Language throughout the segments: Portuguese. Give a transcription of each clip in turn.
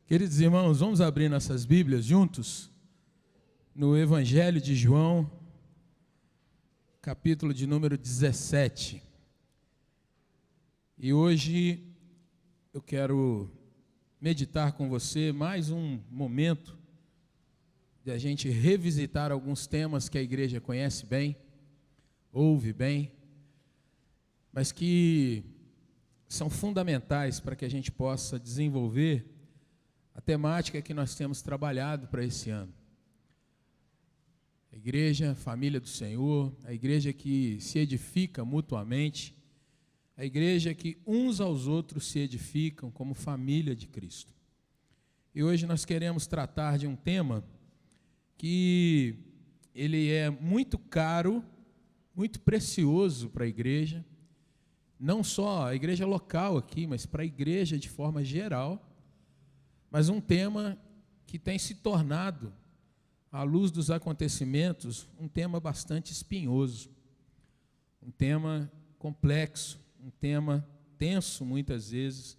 Queridos irmãos, vamos abrir nossas Bíblias juntos no Evangelho de João, capítulo de número 17. E hoje eu quero meditar com você mais um momento de a gente revisitar alguns temas que a igreja conhece bem, ouve bem, mas que são fundamentais para que a gente possa desenvolver a temática que nós temos trabalhado para esse ano. A igreja, a família do Senhor, a igreja que se edifica mutuamente, a igreja que uns aos outros se edificam como família de Cristo. E hoje nós queremos tratar de um tema que ele é muito caro, muito precioso para a igreja, não só a igreja local aqui, mas para a igreja de forma geral, mas um tema que tem se tornado, à luz dos acontecimentos, um tema bastante espinhoso, um tema complexo, um tema tenso muitas vezes,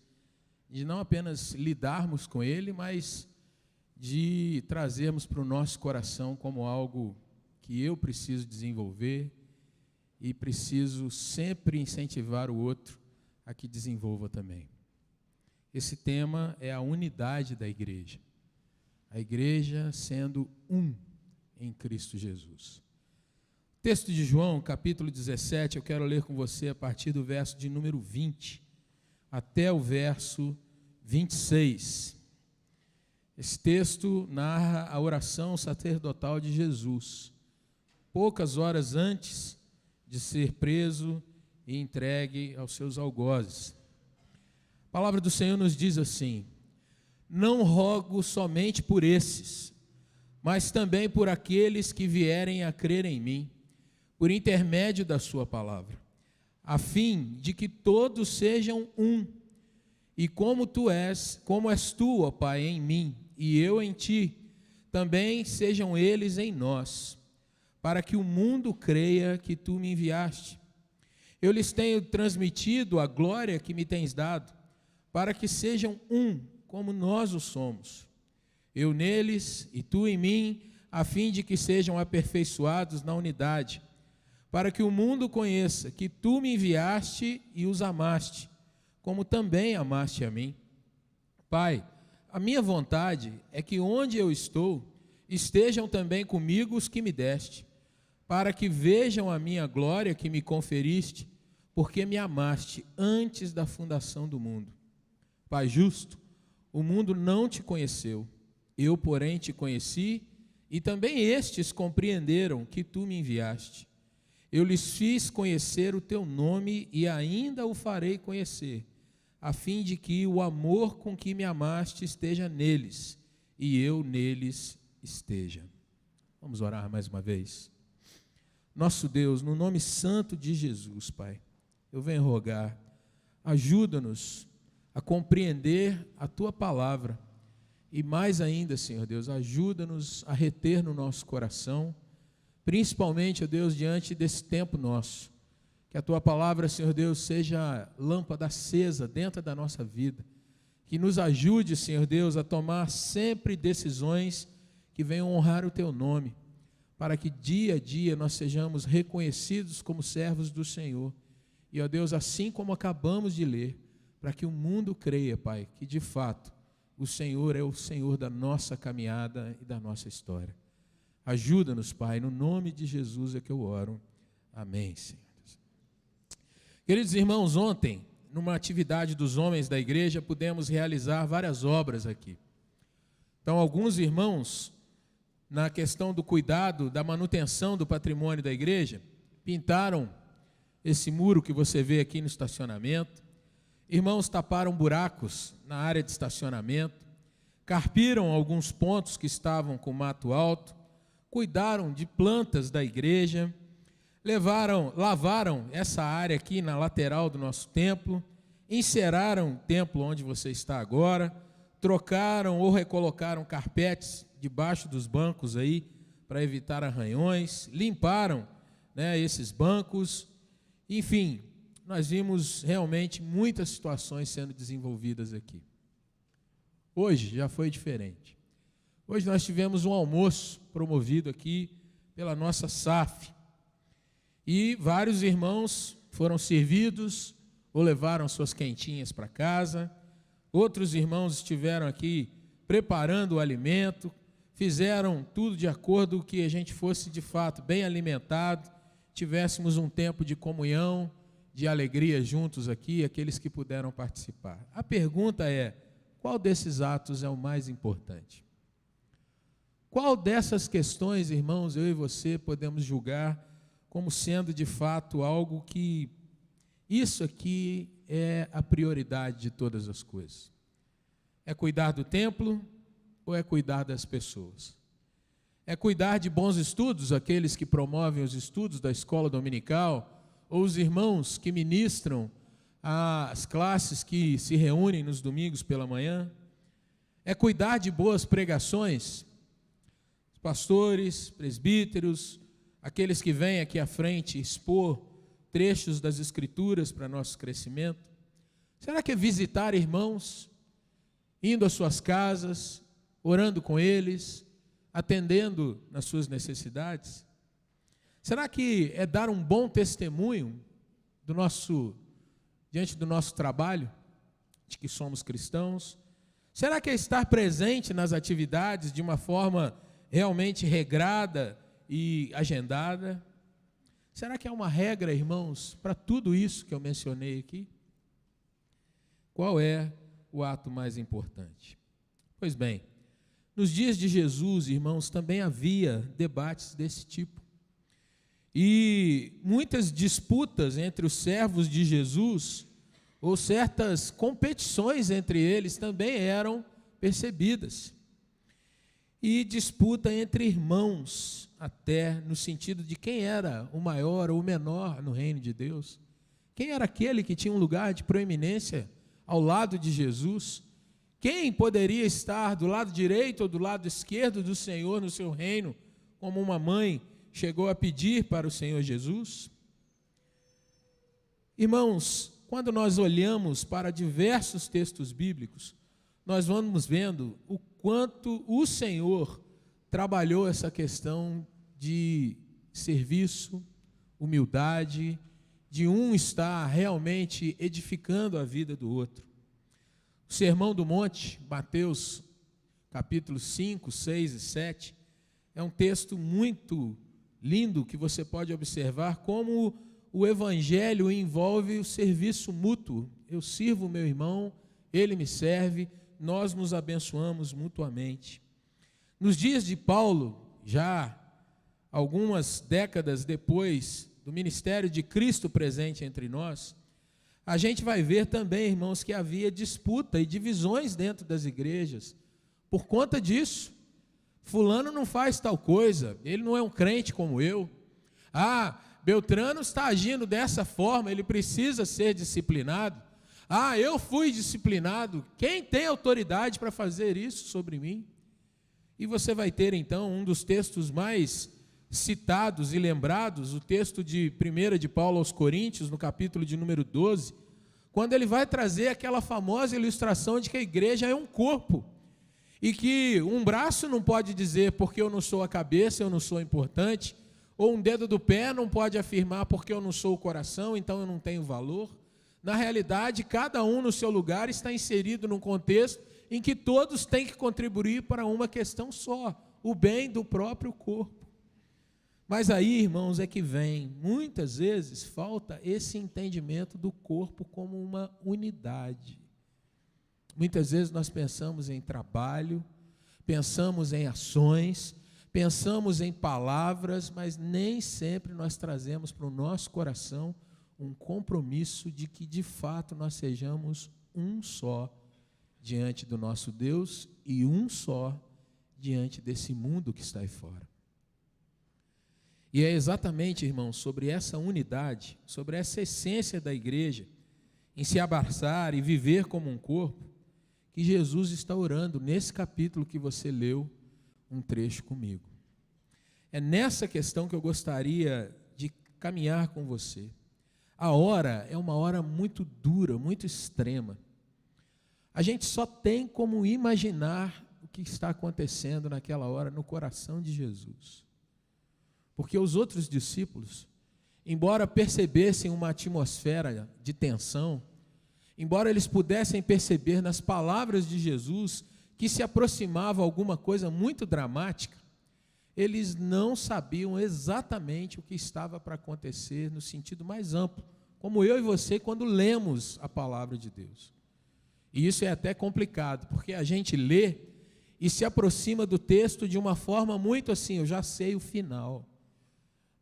de não apenas lidarmos com ele, mas de trazermos para o nosso coração como algo que eu preciso desenvolver e preciso sempre incentivar o outro a que desenvolva também. Esse tema é a unidade da igreja. A igreja sendo um em Cristo Jesus. Texto de João, capítulo 17, eu quero ler com você a partir do verso de número 20 até o verso 26. Esse texto narra a oração sacerdotal de Jesus, poucas horas antes de ser preso e entregue aos seus algozes. A palavra do Senhor nos diz assim: não rogo somente por esses, mas também por aqueles que vierem a crer em mim, por intermédio da sua palavra, a fim de que todos sejam um, e como és tu, ó Pai, em mim, e eu em ti, também sejam eles em nós, para que o mundo creia que tu me enviaste. Eu lhes tenho transmitido a glória que me tens dado, para que sejam um, como nós o somos. Eu neles e tu em mim, a fim de que sejam aperfeiçoados na unidade, para que o mundo conheça que tu me enviaste e os amaste, como também amaste a mim. Pai, a minha vontade é que onde eu estou, estejam também comigo os que me deste, para que vejam a minha glória que me conferiste, porque me amaste antes da fundação do mundo. Pai justo, o mundo não te conheceu, eu, porém, te conheci, e também estes compreenderam que tu me enviaste. Eu lhes fiz conhecer o teu nome e ainda o farei conhecer, a fim de que o amor com que me amaste esteja neles, e eu neles esteja. Vamos orar mais uma vez. Nosso Deus, no nome santo de Jesus, Pai, eu venho rogar, ajuda-nos a compreender a Tua palavra, e mais ainda, Senhor Deus, ajuda-nos a reter no nosso coração, principalmente, ó Deus, diante desse tempo nosso, que a Tua palavra, Senhor Deus, seja lâmpada acesa dentro da nossa vida, que nos ajude, Senhor Deus, a tomar sempre decisões que venham honrar o Teu nome, para que dia a dia nós sejamos reconhecidos como servos do Senhor, e ó Deus, assim como acabamos de ler, para que o mundo creia, Pai, que de fato o Senhor é o Senhor da nossa caminhada e da nossa história. Ajuda-nos, Pai, no nome de Jesus é que eu oro. Amém, Senhor. Queridos irmãos, ontem, numa atividade dos homens da igreja, pudemos realizar várias obras aqui. Então, alguns irmãos, na questão do cuidado, da manutenção do patrimônio da igreja, pintaram esse muro que você vê aqui no estacionamento. Irmãos taparam buracos na área de estacionamento, carpiram alguns pontos que estavam com mato alto, cuidaram de plantas da igreja, lavaram essa área aqui na lateral do nosso templo, enceraram o templo onde você está agora, trocaram ou recolocaram carpetes debaixo dos bancos aí para evitar arranhões, limparam, esses bancos, enfim. Nós vimos realmente muitas situações sendo desenvolvidas aqui. Hoje já foi diferente. Hoje nós tivemos um almoço promovido aqui pela nossa SAF. E vários irmãos foram servidos ou levaram suas quentinhas para casa. Outros irmãos estiveram aqui preparando o alimento, fizeram tudo de acordo com que a gente fosse de fato bem alimentado, tivéssemos um tempo de comunhão, de alegria juntos aqui, aqueles que puderam participar. A pergunta é: qual desses atos é o mais importante? Qual dessas questões, irmãos, eu e você podemos julgar como sendo de fato algo que isso aqui é a prioridade de todas as coisas? É cuidar do templo ou é cuidar das pessoas? É cuidar de bons estudos, aqueles que promovem os estudos da escola dominical, ou os irmãos que ministram as classes que se reúnem nos domingos pela manhã? É cuidar de boas pregações, pastores, presbíteros, aqueles que vêm aqui à frente expor trechos das Escrituras para nosso crescimento? Será que é visitar irmãos, indo às suas casas, orando com eles, atendendo nas suas necessidades? Será que é dar um bom testemunho diante do nosso trabalho, de que somos cristãos? Será que é estar presente nas atividades de uma forma realmente regrada e agendada? Será que há uma regra, irmãos, para tudo isso que eu mencionei aqui? Qual é o ato mais importante? Pois bem, nos dias de Jesus, irmãos, também havia debates desse tipo. E muitas disputas entre os servos de Jesus, ou certas competições entre eles, também eram percebidas. E disputa entre irmãos, até no sentido de quem era o maior ou o menor no reino de Deus. Quem era aquele que tinha um lugar de proeminência ao lado de Jesus? Quem poderia estar do lado direito ou do lado esquerdo do Senhor no seu reino, como uma mãe chegou a pedir para o Senhor Jesus? Irmãos, quando nós olhamos para diversos textos bíblicos, nós vamos vendo o quanto o Senhor trabalhou essa questão de serviço, humildade, de um estar realmente edificando a vida do outro. O Sermão do Monte, Mateus capítulos 5, 6 e 7, é um texto muito lindo que você pode observar como o Evangelho envolve o serviço mútuo. Eu sirvo o meu irmão, ele me serve, nós nos abençoamos mutuamente. Nos dias de Paulo, já algumas décadas depois do ministério de Cristo presente entre nós, a gente vai ver também, irmãos, que havia disputa e divisões dentro das igrejas. Por conta disso, fulano não faz tal coisa, ele não é um crente como eu. Beltrano está agindo dessa forma, ele precisa ser disciplinado. Eu fui disciplinado, quem tem autoridade para fazer isso sobre mim? E você vai ter então um dos textos mais citados e lembrados, o texto de 1 de Paulo aos Coríntios, no capítulo de número 12, quando ele vai trazer aquela famosa ilustração de que a igreja é um corpo, e que um braço não pode dizer porque eu não sou a cabeça, eu não sou importante, ou um dedo do pé não pode afirmar porque eu não sou o coração, então eu não tenho valor. Na realidade, cada um no seu lugar está inserido num contexto em que todos têm que contribuir para uma questão só, o bem do próprio corpo. Mas aí, irmãos, é que vem, muitas vezes falta esse entendimento do corpo como uma unidade. Muitas vezes nós pensamos em trabalho, pensamos em ações, pensamos em palavras, mas nem sempre nós trazemos para o nosso coração um compromisso de que, de fato, nós sejamos um só diante do nosso Deus e um só diante desse mundo que está aí fora. E é exatamente, irmãos, sobre essa unidade, sobre essa essência da igreja, em se abraçar e viver como um corpo, que Jesus está orando nesse capítulo que você leu um trecho comigo. É nessa questão que eu gostaria de caminhar com você. A hora é uma hora muito dura, muito extrema. A gente só tem como imaginar o que está acontecendo naquela hora no coração de Jesus. Porque os outros discípulos, embora percebessem uma atmosfera de tensão, embora eles pudessem perceber nas palavras de Jesus que se aproximava alguma coisa muito dramática, eles não sabiam exatamente o que estava para acontecer no sentido mais amplo, como eu e você quando lemos a palavra de Deus. E isso é até complicado, porque a gente lê e se aproxima do texto de uma forma muito assim, eu já sei o final.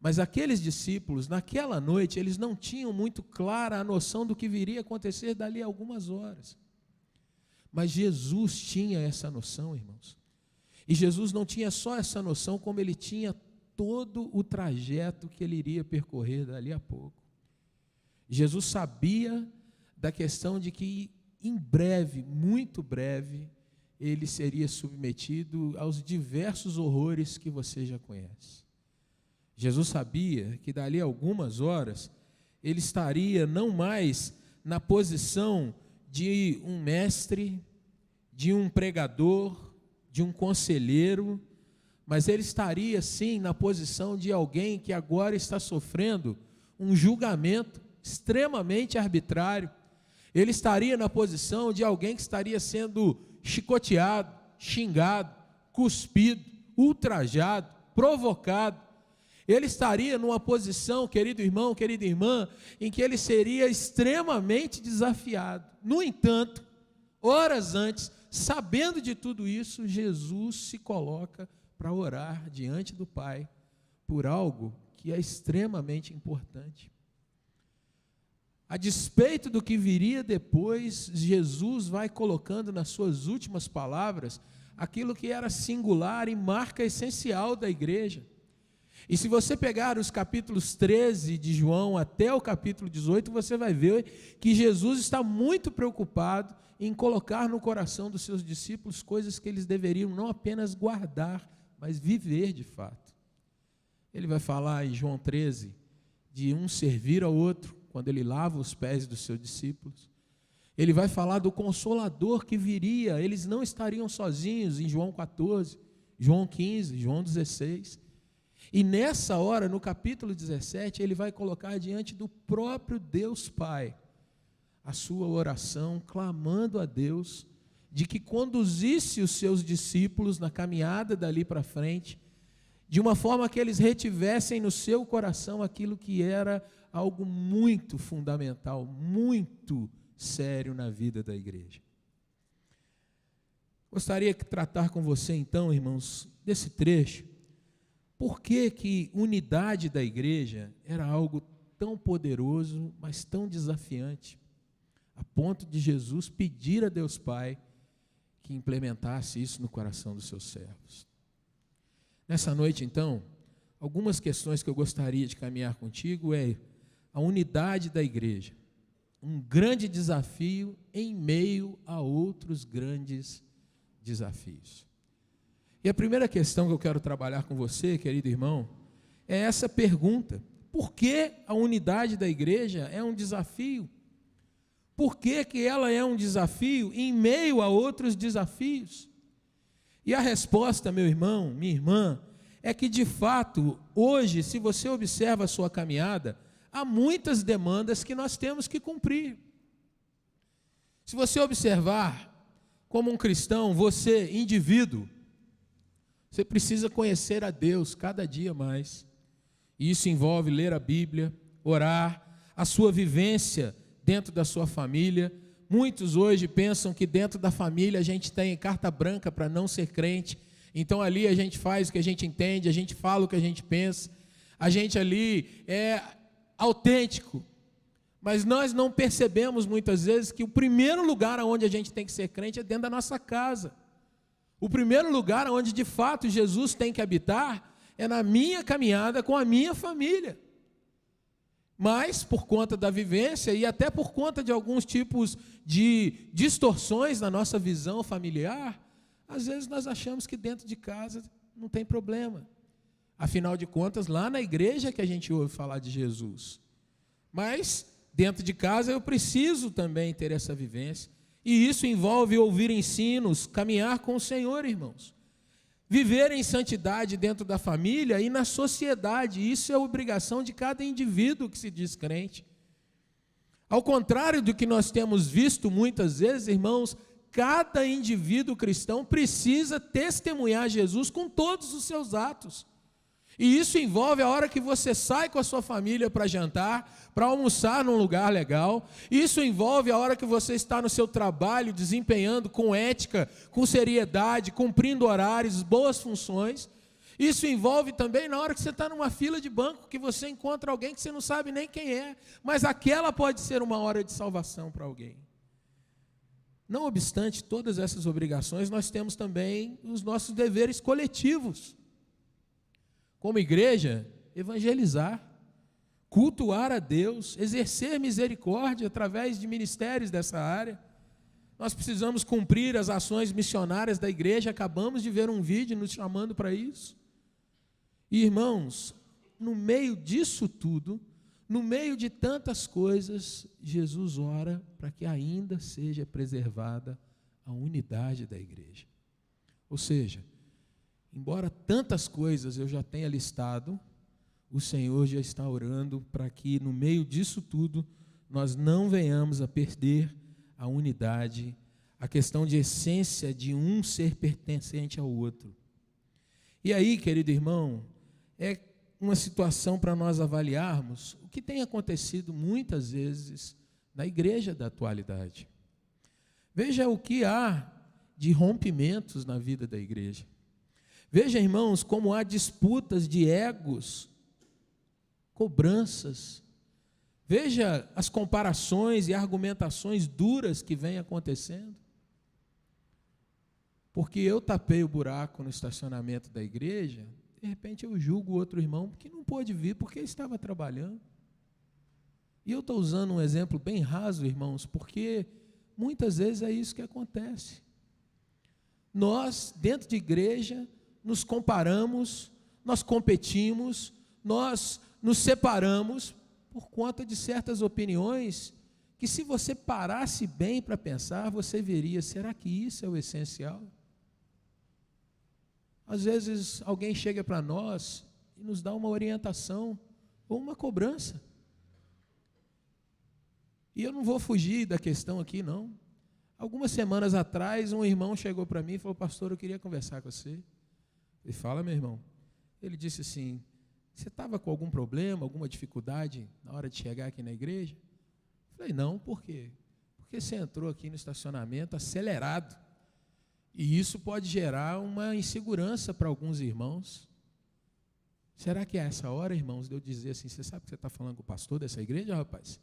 Mas aqueles discípulos, naquela noite, eles não tinham muito clara a noção do que viria a acontecer dali a algumas horas. Mas Jesus tinha essa noção, irmãos. E Jesus não tinha só essa noção, como ele tinha todo o trajeto que ele iria percorrer dali a pouco. Jesus sabia da questão de que em breve, muito breve, ele seria submetido aos diversos horrores que você já conhece. Jesus sabia que dali a algumas horas ele estaria não mais na posição de um mestre, de um pregador, de um conselheiro, mas ele estaria sim na posição de alguém que agora está sofrendo um julgamento extremamente arbitrário. Ele estaria na posição de alguém que estaria sendo chicoteado, xingado, cuspido, ultrajado, provocado. Ele estaria numa posição, querido irmão, querida irmã, em que ele seria extremamente desafiado. No entanto, horas antes, sabendo de tudo isso, Jesus se coloca para orar diante do Pai por algo que é extremamente importante. A despeito do que viria depois, Jesus vai colocando nas suas últimas palavras aquilo que era singular e marca essencial da igreja. E se você pegar os capítulos 13 de João até o capítulo 18, você vai ver que Jesus está muito preocupado em colocar no coração dos seus discípulos coisas que eles deveriam não apenas guardar, mas viver de fato. Ele vai falar em João 13 de um servir ao outro, quando ele lava os pés dos seus discípulos. Ele vai falar do Consolador que viria, eles não estariam sozinhos em João 14, João 15, João 16. E nessa hora, no capítulo 17, ele vai colocar diante do próprio Deus Pai a sua oração, clamando a Deus de que conduzisse os seus discípulos na caminhada dali para frente, de uma forma que eles retivessem no seu coração aquilo que era algo muito fundamental, muito sério na vida da igreja. Gostaria de tratar com você então, irmãos, desse trecho. Por que unidade da igreja era algo tão poderoso, mas tão desafiante, a ponto de Jesus pedir a Deus Pai que implementasse isso no coração dos seus servos? Nessa noite, então, algumas questões que eu gostaria de caminhar contigo é a unidade da igreja, um grande desafio em meio a outros grandes desafios. E a primeira questão que eu quero trabalhar com você, querido irmão, é essa pergunta: por que a unidade da igreja é um desafio? Por que ela é um desafio em meio a outros desafios? E a resposta, meu irmão, minha irmã, é que de fato, hoje, se você observa a sua caminhada, há muitas demandas que nós temos que cumprir. Se você observar, como um cristão, você, indivíduo, você precisa conhecer a Deus cada dia mais. E isso envolve ler a Bíblia, orar, a sua vivência dentro da sua família. Muitos hoje pensam que dentro da família a gente tem carta branca para não ser crente. Então ali a gente faz o que a gente entende, a gente fala o que a gente pensa, a gente ali é autêntico. Mas nós não percebemos muitas vezes que o primeiro lugar onde a gente tem que ser crente é dentro da nossa casa. O primeiro lugar onde de fato Jesus tem que habitar é na minha caminhada com a minha família. Mas por conta da vivência e até por conta de alguns tipos de distorções na nossa visão familiar, às vezes nós achamos que dentro de casa não tem problema. Afinal de contas, lá na igreja é que a gente ouve falar de Jesus. Mas dentro de casa eu preciso também ter essa vivência. E isso envolve ouvir ensinos, caminhar com o Senhor, irmãos. Viver em santidade dentro da família e na sociedade. Isso é obrigação de cada indivíduo que se diz crente. Ao contrário do que nós temos visto muitas vezes, irmãos, cada indivíduo cristão precisa testemunhar Jesus com todos os seus atos. E isso envolve a hora que você sai com a sua família para jantar, para almoçar num lugar legal. Isso envolve a hora que você está no seu trabalho, desempenhando com ética, com seriedade, cumprindo horários, boas funções. Isso envolve também na hora que você está numa fila de banco, que você encontra alguém que você não sabe nem quem é, mas aquela pode ser uma hora de salvação para alguém. Não obstante todas essas obrigações, nós temos também os nossos deveres coletivos. Como igreja, evangelizar, cultuar a Deus, exercer misericórdia através de ministérios dessa área. Nós precisamos cumprir as ações missionárias da igreja, acabamos de ver um vídeo nos chamando para isso. E, irmãos, no meio disso tudo, no meio de tantas coisas, Jesus ora para que ainda seja preservada a unidade da igreja. Ou seja, embora tantas coisas eu já tenha listado, o Senhor já está orando para que no meio disso tudo nós não venhamos a perder a unidade, a questão de essência de um ser pertencente ao outro. E aí, querido irmão, é uma situação para nós avaliarmos o que tem acontecido muitas vezes na igreja da atualidade. Veja o que há de rompimentos na vida da igreja. Veja, irmãos, como há disputas de egos, cobranças. Veja as comparações e argumentações duras que vêm acontecendo. Porque eu tapei o buraco no estacionamento da igreja, de repente eu julgo o outro irmão que não pôde vir porque estava trabalhando. E eu estou usando um exemplo bem raso, irmãos, porque muitas vezes é isso que acontece. Nós, dentro de igreja, nos comparamos, nós competimos, nós nos separamos por conta de certas opiniões que, se você parasse bem para pensar, você veria, será que isso é o essencial? Às vezes alguém chega para nós e nos dá uma orientação ou uma cobrança. E eu não vou fugir da questão aqui, não. Algumas semanas atrás, um irmão chegou para mim e falou: pastor, eu queria conversar com você. Ele fala, meu irmão. Ele disse assim: você estava com algum problema, alguma dificuldade na hora de chegar aqui na igreja? Eu falei: não, por quê? Porque você entrou aqui no estacionamento acelerado. E isso pode gerar uma insegurança para alguns irmãos. Será que é essa hora, irmãos, de eu dizer assim: você sabe que você está falando com o pastor dessa igreja, rapaz?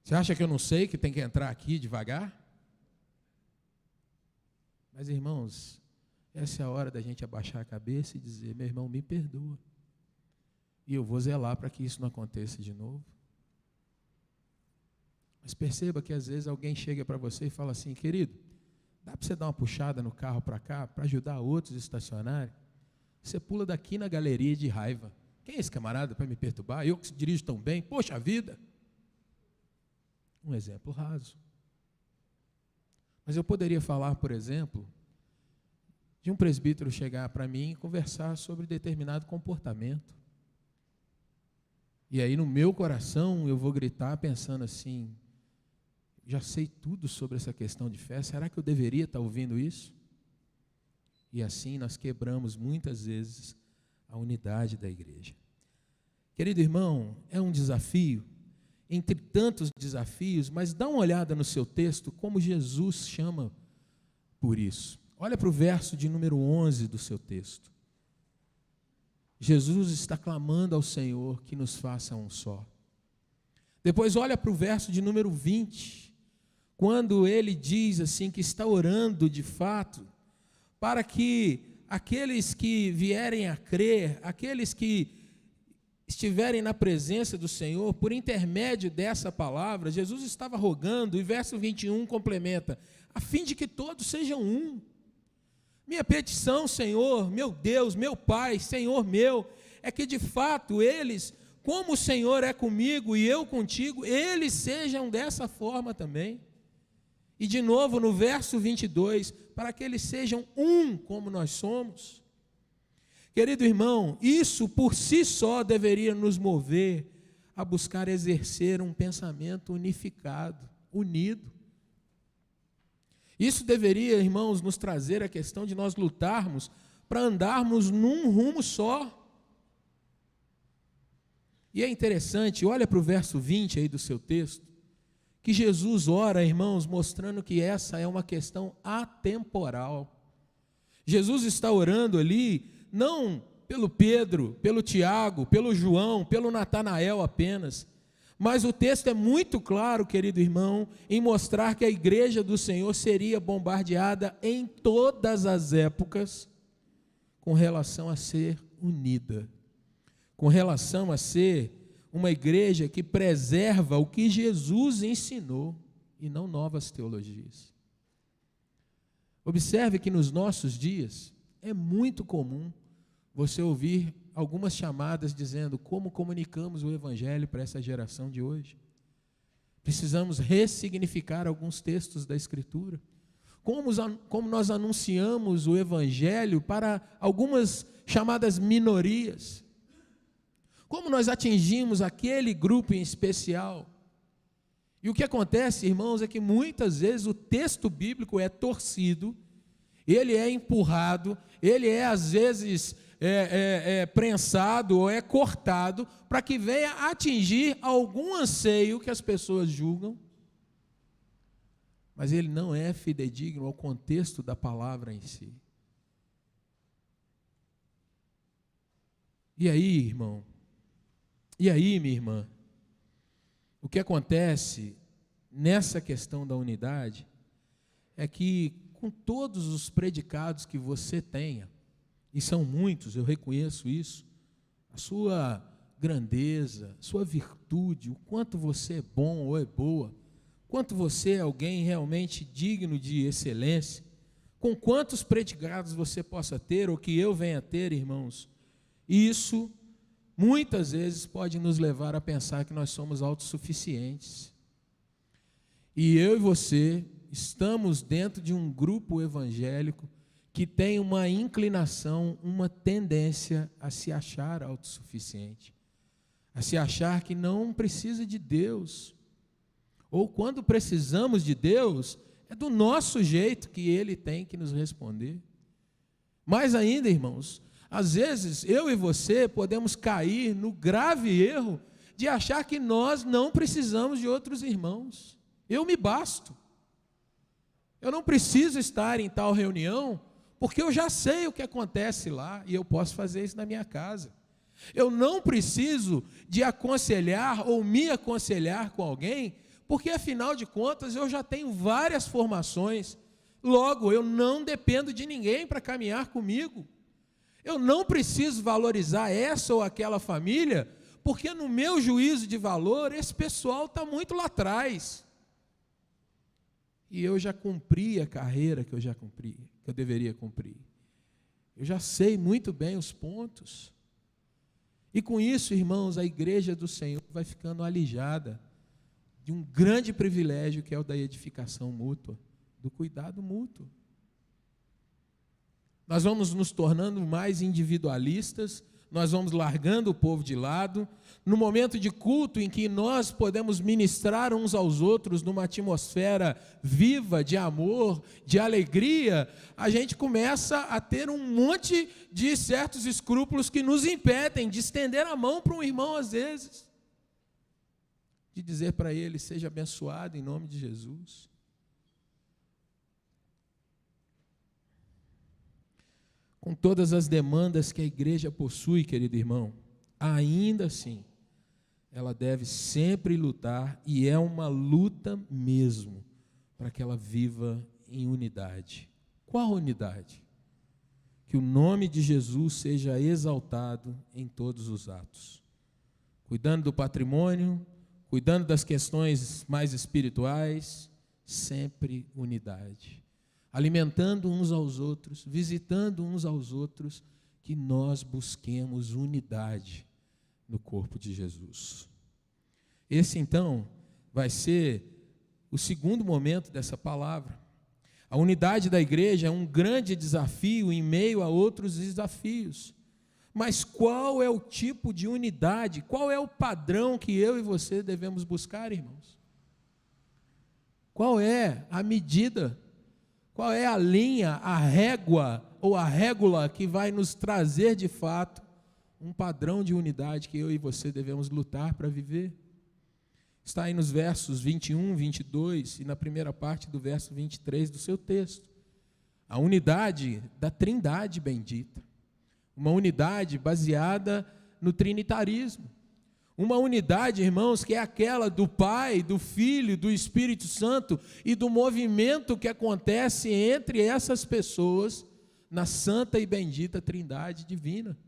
Você acha que eu não sei que tem que entrar aqui devagar? Mas, irmãos, essa é a hora da gente abaixar a cabeça e dizer: meu irmão, me perdoa. E eu vou zelar para que isso não aconteça de novo. Mas perceba que às vezes alguém chega para você e fala assim: querido, dá para você dar uma puxada no carro para cá, para ajudar outros a estacionarem? Você pula daqui na galeria de raiva. Quem é esse camarada para me perturbar? Eu que dirijo tão bem, poxa vida. Um exemplo raso. Mas eu poderia falar, por exemplo, de um presbítero chegar para mim e conversar sobre determinado comportamento. E aí no meu coração eu vou gritar pensando assim: já sei tudo sobre essa questão de fé, será que eu deveria estar ouvindo isso? E assim nós quebramos muitas vezes a unidade da igreja. Querido irmão, é um desafio, entre tantos desafios, mas dá uma olhada no seu texto, como Jesus chama por isso. Olha para o verso de número 11 do seu texto. Jesus está clamando ao Senhor que nos faça um só. Depois olha para o verso de número 20, quando ele diz assim que está orando de fato, para que aqueles que vierem a crer, aqueles que estiverem na presença do Senhor, por intermédio dessa palavra, Jesus estava rogando, e verso 21 complementa: a fim de que todos sejam um. Minha petição, Senhor, meu Deus, meu Pai, Senhor meu, é que de fato eles como o Senhor é comigo e eu contigo, eles sejam dessa forma também. E de novo no verso 22, para que eles sejam um como nós somos. Querido irmão, isso por si só deveria nos mover a buscar exercer um pensamento unificado, unido. Isso deveria, irmãos, nos trazer a questão de nós lutarmos para andarmos num rumo só. E é interessante, olha para o verso 20 aí do seu texto, que Jesus ora, irmãos, mostrando que essa é uma questão atemporal. Jesus está orando ali, não pelo Pedro, pelo Tiago, pelo João, pelo Natanael apenas, mas o texto é muito claro, querido irmão, em mostrar que a igreja do Senhor seria bombardeada em todas as épocas com relação a ser unida, com relação a ser uma igreja que preserva o que Jesus ensinou e não novas teologias. Observe que nos nossos dias é muito comum você ouvir algumas chamadas dizendo como comunicamos o evangelho para essa geração de hoje. Precisamos ressignificar alguns textos da Escritura. Como nós anunciamos o evangelho para algumas chamadas minorias. Como nós atingimos aquele grupo em especial. E o que acontece, irmãos, é que muitas vezes o texto bíblico é torcido, ele é empurrado, ele é às vezes prensado ou é cortado para que venha atingir algum anseio que as pessoas julgam, mas ele não é fidedigno ao contexto da palavra em si. E aí, irmão? E aí, minha irmã? O que acontece nessa questão da unidade é que com todos os predicados que você tenha, e são muitos, eu reconheço isso, a sua grandeza, sua virtude, o quanto você é bom ou é boa, quanto você é alguém realmente digno de excelência, com quantos predicados você possa ter, ou que eu venha ter, irmãos, isso muitas vezes pode nos levar a pensar que nós somos autossuficientes. E eu e você estamos dentro de um grupo evangélico que tem uma inclinação, uma tendência a se achar autossuficiente, a se achar que não precisa de Deus, ou quando precisamos de Deus, é do nosso jeito que Ele tem que nos responder. Mais ainda, irmãos, às vezes eu e você podemos cair no grave erro de achar que nós não precisamos de outros irmãos. Eu me basto. Eu não preciso estar em tal reunião, porque eu já sei o que acontece lá e eu posso fazer isso na minha casa. Eu não preciso de aconselhar ou me aconselhar com alguém, porque afinal de contas eu já tenho várias formações. Logo, eu não dependo de ninguém para caminhar comigo. Eu não preciso valorizar essa ou aquela família, porque no meu juízo de valor, esse pessoal está muito lá atrás. E eu já cumpri a carreira que eu deveria cumprir. Eu já sei muito bem os pontos. E com isso, irmãos, a igreja do Senhor vai ficando alijada de um grande privilégio que é o da edificação mútua, do cuidado mútuo. Nós vamos nos tornando mais individualistas, nós vamos largando o povo de lado. No momento de culto em que nós podemos ministrar uns aos outros numa atmosfera viva de amor, de alegria, a gente começa a ter um monte de certos escrúpulos que nos impedem de estender a mão para um irmão às vezes, de dizer para ele, seja abençoado em nome de Jesus. Com todas as demandas que a igreja possui, querido irmão, ainda assim, ela deve sempre lutar, e é uma luta mesmo, para que ela viva em unidade. Qual unidade? Que o nome de Jesus seja exaltado em todos os atos. Cuidando do patrimônio, cuidando das questões mais espirituais, sempre unidade. Alimentando uns aos outros, visitando uns aos outros, que nós busquemos unidade no corpo de Jesus. Esse, então, vai ser o segundo momento dessa palavra. A unidade da igreja é um grande desafio em meio a outros desafios. Mas qual é o tipo de unidade? Qual é o padrão que eu e você devemos buscar, irmãos? Qual é a medida? Qual é a linha, a régua ou a régula que vai nos trazer de fato um padrão de unidade que eu e você devemos lutar para viver? Está aí nos versos 21, 22 e na primeira parte do verso 23 do seu texto. A unidade da Trindade bendita. Uma unidade baseada no trinitarismo. Uma unidade, irmãos, que é aquela do Pai, do Filho, do Espírito Santo e do movimento que acontece entre essas pessoas na santa e bendita Trindade divina.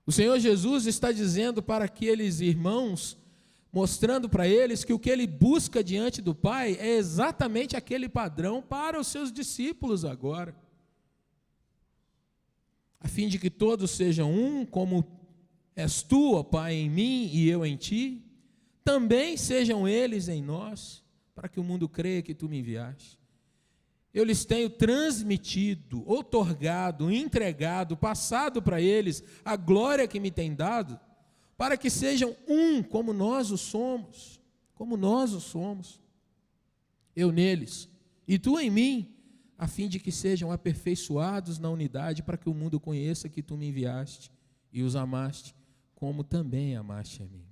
O Senhor Jesus está dizendo para aqueles irmãos, mostrando para eles que o que ele busca diante do Pai é exatamente aquele padrão para os seus discípulos agora. A fim de que todos sejam um, como és tu, ó Pai, em mim e eu em ti, também sejam eles em nós, para que o mundo creia que tu me enviaste. Eu lhes tenho transmitido, outorgado, entregado, passado para eles a glória que me tem dado, para que sejam um como nós o somos, eu neles e tu em mim, a fim de que sejam aperfeiçoados na unidade, para que o mundo conheça que tu me enviaste e os amaste, como também amaste a mim.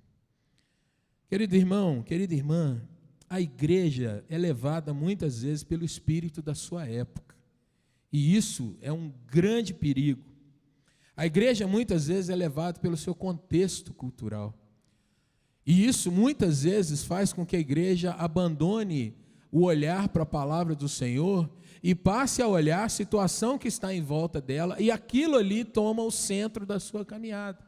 Querido irmão, querida irmã, a igreja é levada muitas vezes pelo espírito da sua época, e isso é um grande perigo. A igreja muitas vezes é levada pelo seu contexto cultural, e isso muitas vezes faz com que a igreja abandone o olhar para a palavra do Senhor e passe a olhar a situação que está em volta dela, e aquilo ali toma o centro da sua caminhada.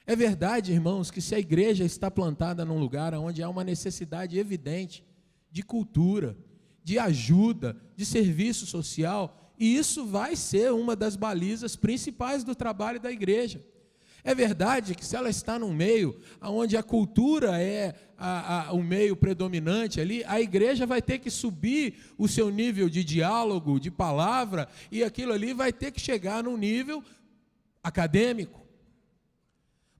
É verdade, irmãos, que se a igreja está plantada num lugar onde há uma necessidade evidente de cultura, de ajuda, de serviço social, e isso vai ser uma das balizas principais do trabalho da igreja. É verdade que se ela está num meio onde a cultura é o meio predominante ali, a igreja vai ter que subir o seu nível de diálogo, de palavra, e aquilo ali vai ter que chegar num nível acadêmico.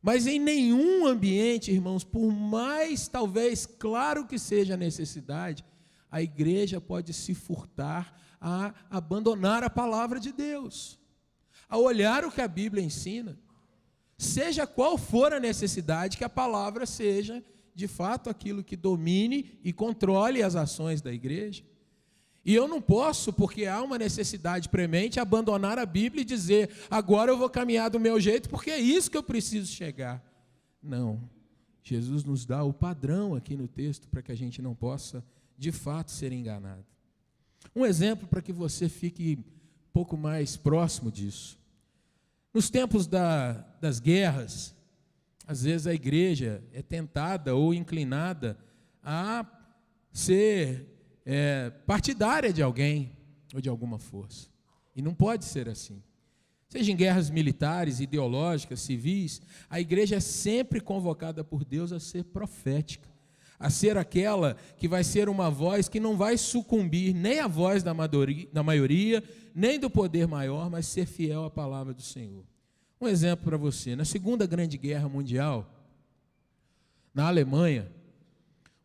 Mas em nenhum ambiente, irmãos, por mais talvez claro que seja a necessidade, a igreja pode se furtar a abandonar a palavra de Deus, a olhar o que a Bíblia ensina. Seja qual for a necessidade, que a palavra seja, de fato, aquilo que domine e controle as ações da igreja. E eu não posso, porque há uma necessidade premente, abandonar a Bíblia e dizer, agora eu vou caminhar do meu jeito, porque é isso que eu preciso chegar. Não. Jesus nos dá o padrão aqui no texto, para que a gente não possa, de fato, ser enganado. Um exemplo para que você fique um pouco mais próximo disso. Nos tempos das guerras, às vezes a igreja é tentada ou inclinada a ser partidária de alguém ou de alguma força. E não pode ser assim. Seja em guerras militares, ideológicas, civis, a igreja é sempre convocada por Deus a ser profética, a ser aquela que vai ser uma voz que não vai sucumbir nem à voz da maioria, nem do poder maior, mas ser fiel à palavra do Senhor. Um exemplo para você, na Segunda Grande Guerra Mundial, na Alemanha,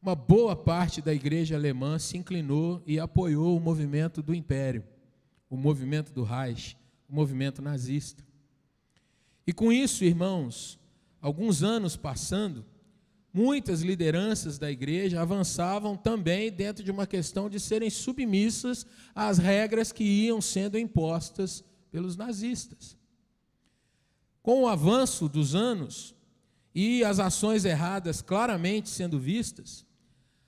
uma boa parte da igreja alemã se inclinou e apoiou o movimento do Império, o movimento do Reich, o movimento nazista. E com isso, irmãos, alguns anos passando, muitas lideranças da igreja avançavam também dentro de uma questão de serem submissas às regras que iam sendo impostas pelos nazistas. Com o avanço dos anos e as ações erradas claramente sendo vistas,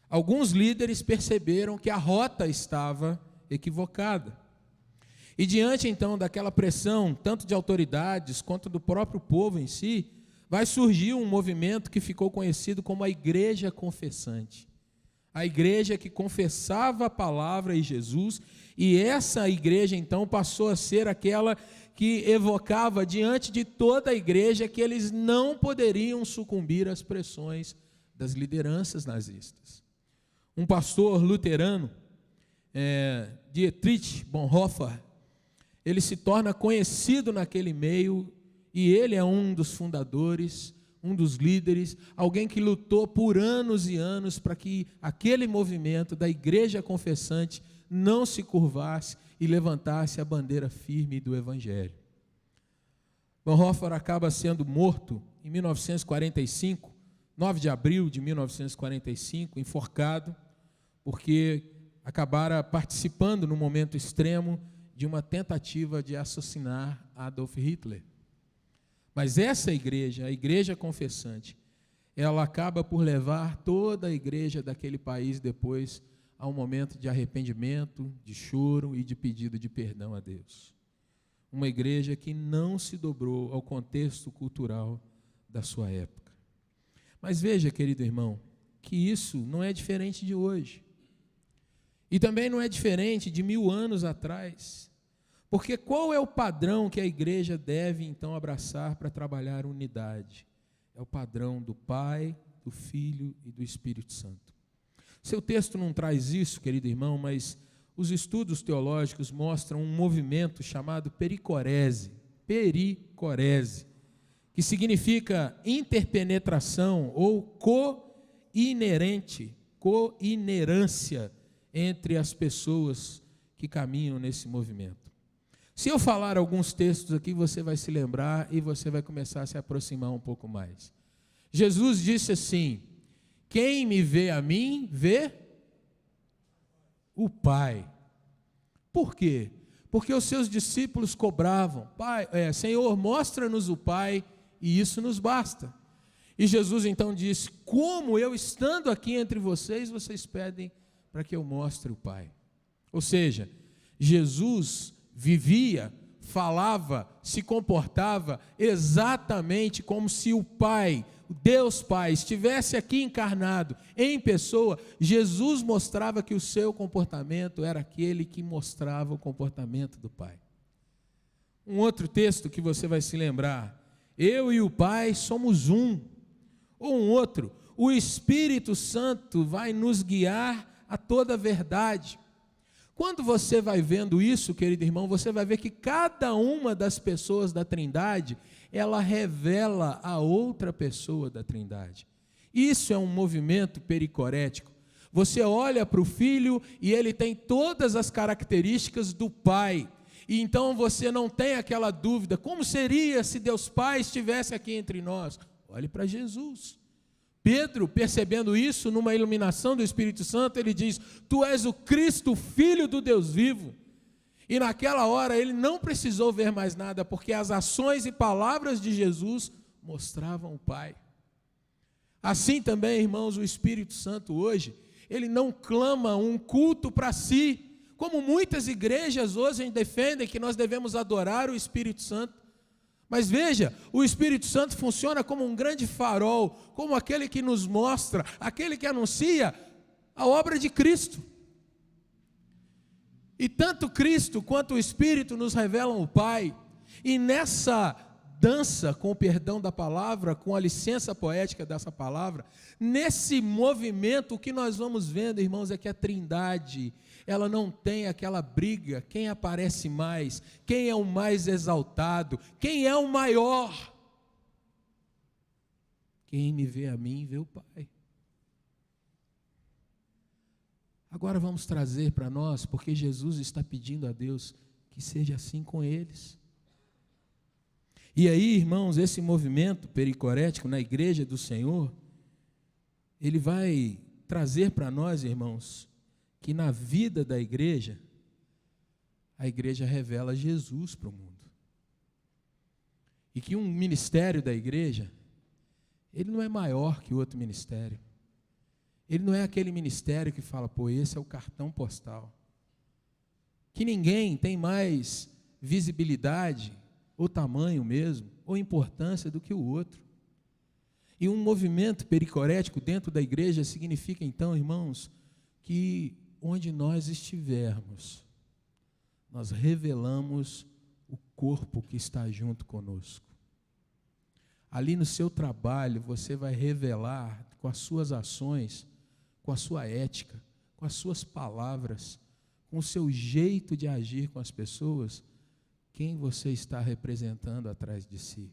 alguns líderes perceberam que a rota estava equivocada. E diante então daquela pressão, tanto de autoridades quanto do próprio povo em si, vai surgir um movimento que ficou conhecido como a Igreja Confessante. a igreja que confessava a palavra e Jesus, e essa igreja então passou a ser aquela que evocava diante de toda a igreja que eles não poderiam sucumbir às pressões das lideranças nazistas. Um pastor luterano, Dietrich Bonhoeffer, ele se torna conhecido naquele meio, e ele é um dos fundadores, um dos líderes, alguém que lutou por anos e anos para que aquele movimento da igreja confessante não se curvasse e levantasse a bandeira firme do Evangelho. Bonhoeffer acaba sendo morto em 1945, 9 de abril de 1945, enforcado, porque acabara participando no momento extremo de uma tentativa de assassinar Adolf Hitler. Mas essa igreja, a igreja confessante, ela acaba por levar toda a igreja daquele país depois a um momento de arrependimento, de choro e de pedido de perdão a Deus. Uma igreja que não se dobrou ao contexto cultural da sua época. Mas veja, querido irmão, que isso não é diferente de hoje. E também não é diferente de 1000 anos atrás. Porque qual é o padrão que a igreja deve então abraçar para trabalhar unidade? É o padrão do Pai, do Filho e do Espírito Santo. Seu texto não traz isso, querido irmão, mas os estudos teológicos mostram um movimento chamado pericorese, que significa interpenetração ou coinerância entre as pessoas que caminham nesse movimento. Se eu falar alguns textos aqui, você vai se lembrar e você vai começar a se aproximar um pouco mais. Jesus disse assim: quem me vê a mim, vê o Pai. Por quê? Porque os seus discípulos cobravam: Senhor, mostra-nos o Pai, e isso nos basta. E Jesus então disse: como eu estando aqui entre vocês, vocês pedem para que eu mostre o Pai. Ou seja, Jesus vivia, falava, se comportava exatamente como se o Pai, o Deus Pai, estivesse aqui encarnado em pessoa. Jesus mostrava que o seu comportamento era aquele que mostrava o comportamento do Pai. Um outro texto que você vai se lembrar: eu e o Pai somos um. Ou um outro: o Espírito Santo vai nos guiar a toda a verdade. Quando você vai vendo isso, querido irmão, você vai ver que cada uma das pessoas da Trindade, ela revela a outra pessoa da Trindade. Isso é um movimento pericorético. Você olha para o Filho e ele tem todas as características do Pai. E então você não tem aquela dúvida: como seria se Deus Pai estivesse aqui entre nós? Olhe para Jesus. Pedro, percebendo isso, numa iluminação do Espírito Santo, ele diz: tu és o Cristo, Filho do Deus vivo. E naquela hora ele não precisou ver mais nada, porque as ações e palavras de Jesus mostravam o Pai. Assim também, irmãos, o Espírito Santo hoje, ele não clama um culto para si, como muitas igrejas hoje defendem que nós devemos adorar o Espírito Santo. Mas veja, o Espírito Santo funciona como um grande farol, como aquele que nos mostra, aquele que anuncia a obra de Cristo. E tanto Cristo quanto o Espírito nos revelam o Pai. E nessa dança, com o perdão da palavra, com a licença poética dessa palavra, nesse movimento, o que nós vamos vendo, irmãos, é que a Trindade, ela não tem aquela briga: quem aparece mais, quem é o mais exaltado, quem é o maior. Quem me vê a mim, vê o Pai. Agora vamos trazer para nós, porque Jesus está pedindo a Deus que seja assim com eles. E aí, irmãos, esse movimento pericorético na igreja do Senhor, ele vai trazer para nós, irmãos, que na vida da igreja, a igreja revela Jesus para o mundo. E que um ministério da igreja, ele não é maior que outro ministério. Ele não é aquele ministério que fala: esse é o cartão postal. Que ninguém tem mais visibilidade, ou tamanho mesmo, ou importância do que o outro. E um movimento pericorético dentro da igreja significa então, irmãos, que onde nós estivermos, nós revelamos o corpo que está junto conosco. Ali no seu trabalho, você vai revelar com as suas ações, com a sua ética, com as suas palavras, com o seu jeito de agir com as pessoas, quem você está representando atrás de si.